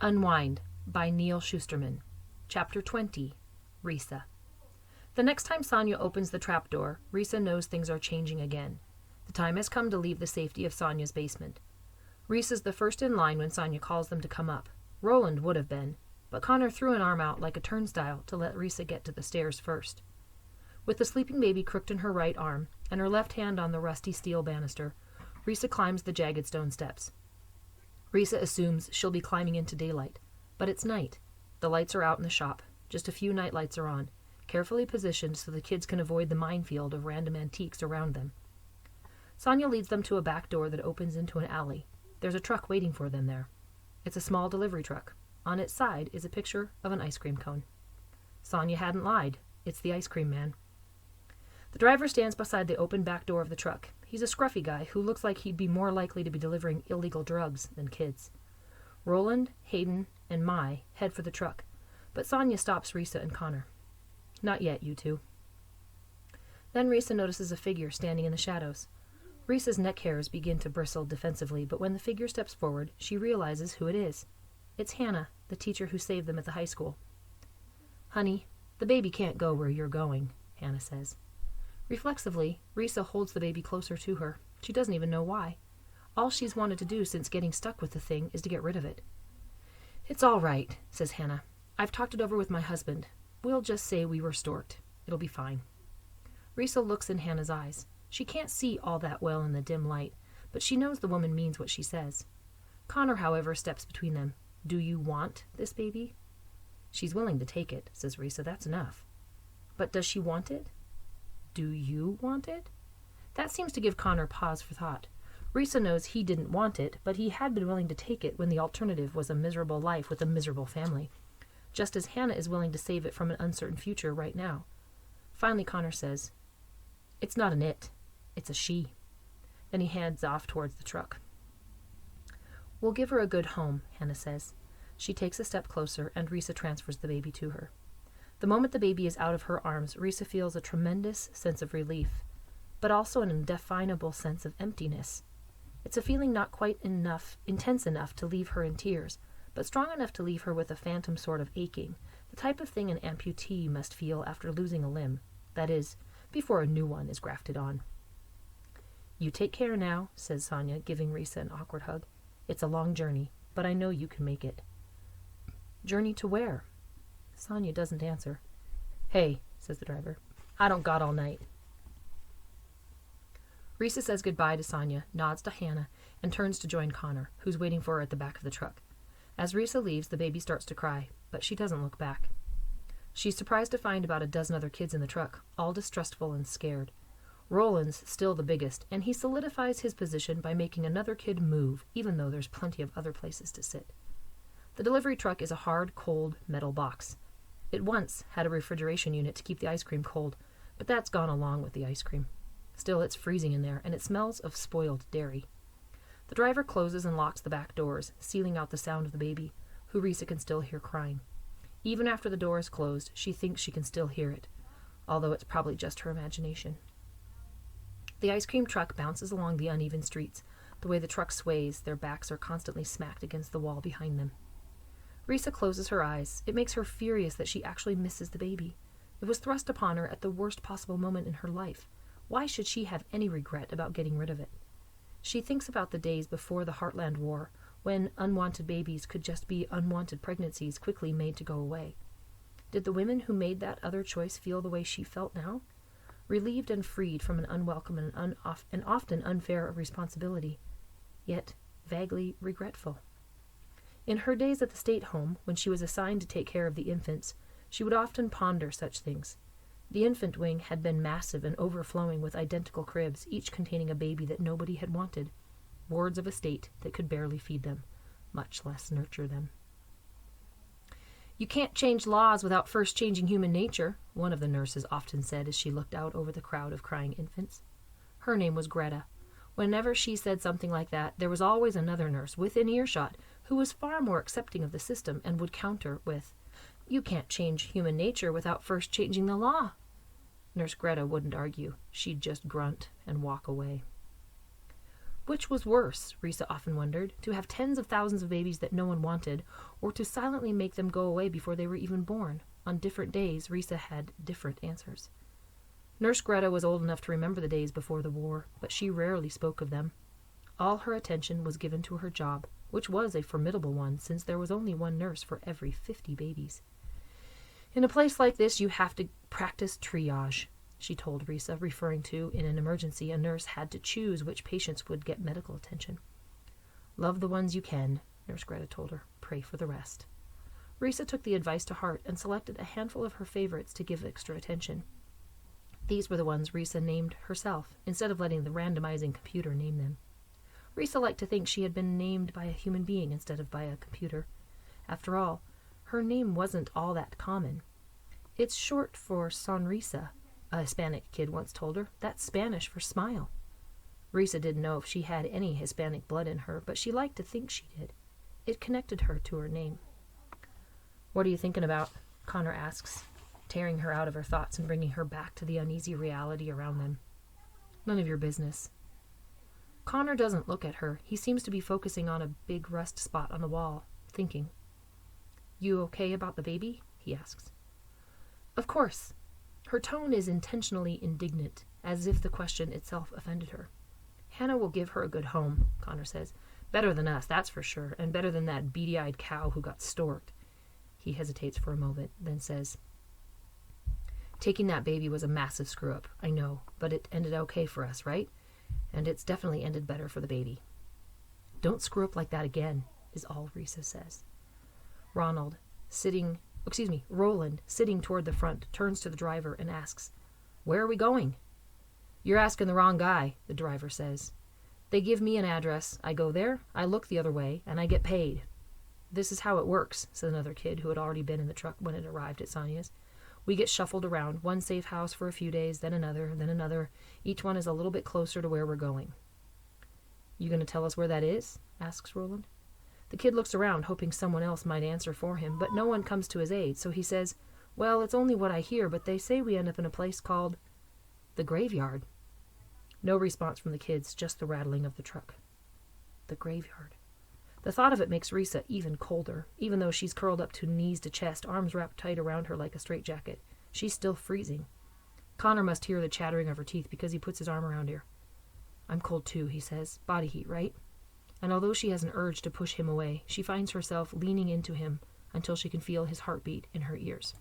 Unwind by Neal Shusterman. Chapter 20. Risa. The next time Sonia opens the trapdoor, Risa knows things are changing again. The time has come to leave the safety of Sonia's basement. Risa's the first in line when Sonia calls them to come up. Roland would have been, but Connor threw an arm out like a turnstile to let Risa get to the stairs first. With the sleeping baby crooked in her right arm and her left hand on the rusty steel banister, Risa climbs the jagged stone steps. Risa assumes she'll be climbing into daylight, but it's night. The lights are out in the shop. Just a few night lights are on, carefully positioned so the kids can avoid the minefield of random antiques around them. Sonia leads them to a back door that opens into an alley. There's a truck waiting for them there. It's a small delivery truck. On its side is a picture of an ice cream cone. Sonia hadn't lied. It's the ice cream man. The driver stands beside the open back door of the truck. He's a scruffy guy who looks like he'd be more likely to be delivering illegal drugs than kids. Roland, Hayden, and Mai head for the truck, but Sonia stops Risa and Connor. Not yet, you two. Then Risa notices a figure standing in the shadows. Risa's neck hairs begin to bristle defensively, but when the figure steps forward, she realizes who it is. It's Hannah, the teacher who saved them at the high school. "Honey, the baby can't go where you're going," Hannah says. Reflexively, Risa holds the baby closer to her. She doesn't even know why. All she's wanted to do since getting stuck with the thing is to get rid of it. "It's all right," says Hannah. "I've talked it over with my husband. We'll just say we were storked. It'll be fine." Risa looks in Hannah's eyes. She can't see all that well in the dim light, but she knows the woman means what she says. Connor, however, steps between them. "Do you want this baby?" "She's willing to take it," says Risa. "That's enough." "But does she want it? Do you want it?" That seems to give Connor pause for thought. Risa knows he didn't want it, but he had been willing to take it when the alternative was a miserable life with a miserable family, just as Hannah is willing to save it from an uncertain future right now. Finally, Connor says, "It's not an it, it's a she." Then he hands off towards the truck. "We'll give her a good home," Hannah says. She takes a step closer, and Risa transfers the baby to her. The moment the baby is out of her arms, Risa feels a tremendous sense of relief, but also an indefinable sense of emptiness. It's a feeling not quite intense enough to leave her in tears, but strong enough to leave her with a phantom sort of aching, the type of thing an amputee must feel after losing a limb, that is, before a new one is grafted on. "You take care now," says Sonia, giving Risa an awkward hug. "It's a long journey, but I know you can make it." "Journey to where?" Sonia doesn't answer. "Hey," says the driver, "I don't got all night." Risa says goodbye to Sonia, nods to Hannah, and turns to join Connor, who's waiting for her at the back of the truck. As Risa leaves, the baby starts to cry, but she doesn't look back. She's surprised to find about a dozen other kids in the truck, all distrustful and scared. Roland's still the biggest, and he solidifies his position by making another kid move, even though there's plenty of other places to sit. The delivery truck is a hard, cold metal box. It once had a refrigeration unit to keep the ice cream cold, but that's gone along with the ice cream. Still, it's freezing in there, and it smells of spoiled dairy. The driver closes and locks the back doors, sealing out the sound of the baby, who Risa can still hear crying. Even after the door is closed, she thinks she can still hear it, although it's probably just her imagination. The ice cream truck bounces along the uneven streets. The way the truck sways, their backs are constantly smacked against the wall behind them. Risa closes her eyes. It makes her furious that she actually misses the baby. It was thrust upon her at the worst possible moment in her life. Why should she have any regret about getting rid of it? She thinks about the days before the Heartland War, when unwanted babies could just be unwanted pregnancies quickly made to go away. Did the women who made that other choice feel the way she felt now? Relieved and freed from an unwelcome and often unfair responsibility, yet vaguely regretful. In her days at the state home, when she was assigned to take care of the infants, she would often ponder such things. The infant wing had been massive and overflowing with identical cribs, each containing a baby that nobody had wanted, wards of a state that could barely feed them, much less nurture them. "You can't change laws without first changing human nature," one of the nurses often said as she looked out over the crowd of crying infants. Her name was Greta. Whenever she said something like that, there was always another nurse within earshot who was far more accepting of the system and would counter with, "You can't change human nature without first changing the law." Nurse Greta wouldn't argue. She'd just grunt and walk away. Which was worse, Risa often wondered, to have tens of thousands of babies that no one wanted, or to silently make them go away before they were even born. On different days, Risa had different answers. Nurse Greta was old enough to remember the days before the war, but she rarely spoke of them. All her attention was given to her job, which was a formidable one since there was only one nurse for every 50 babies. In a place like this, you have to practice triage, she told Risa, referring to, in an emergency, a nurse had to choose which patients would get medical attention. Love the ones you can, Nurse Greta told her. Pray for the rest. Risa took the advice to heart and selected a handful of her favorites to give extra attention. These were the ones Risa named herself, instead of letting the randomizing computer name them. Risa liked to think she had been named by a human being instead of by a computer. After all, her name wasn't all that common. It's short for Sonrisa, a Hispanic kid once told her. That's Spanish for smile. Risa didn't know if she had any Hispanic blood in her, but she liked to think she did. It connected her to her name. "What are you thinking about?" Connor asks, tearing her out of her thoughts and bringing her back to the uneasy reality around them. "None of your business." Connor doesn't look at her. He seems to be focusing on a big rust spot on the wall, thinking. "You okay about the baby?" he asks. "Of course." Her tone is intentionally indignant, as if the question itself offended her. "Hannah will give her a good home," Connor says. "Better than us, that's for sure, and better than that beady-eyed cow who got storked." He hesitates for a moment, then says, "Taking that baby was a massive screw-up, I know, but it ended okay for us, right? And it's definitely ended better for the baby." "Don't screw up like that again," is all Risa says. Roland, sitting toward the front, turns to the driver and asks, "Where are we going?" "You're asking the wrong guy," the driver says. "They give me an address, I go there, I look the other way, and I get paid." "This is how it works," said another kid who had already been in the truck when it arrived at Sonia's. "We get shuffled around, one safe house for a few days, then another. Each one is a little bit closer to where we're going." "You going to tell us where that is?" asks Roland. The kid looks around, hoping someone else might answer for him, but no one comes to his aid, so he says, "Well, it's only what I hear, but they say we end up in a place called the graveyard." No response from the kids, just the rattling of the truck. The graveyard. The thought of it makes Risa even colder. Even though she's curled up to knees to chest, arms wrapped tight around her like a straitjacket, she's still freezing. Connor must hear the chattering of her teeth because he puts his arm around her. "I'm cold too," he says. "Body heat, right?" And although she has an urge to push him away, she finds herself leaning into him until she can feel his heartbeat in her ears.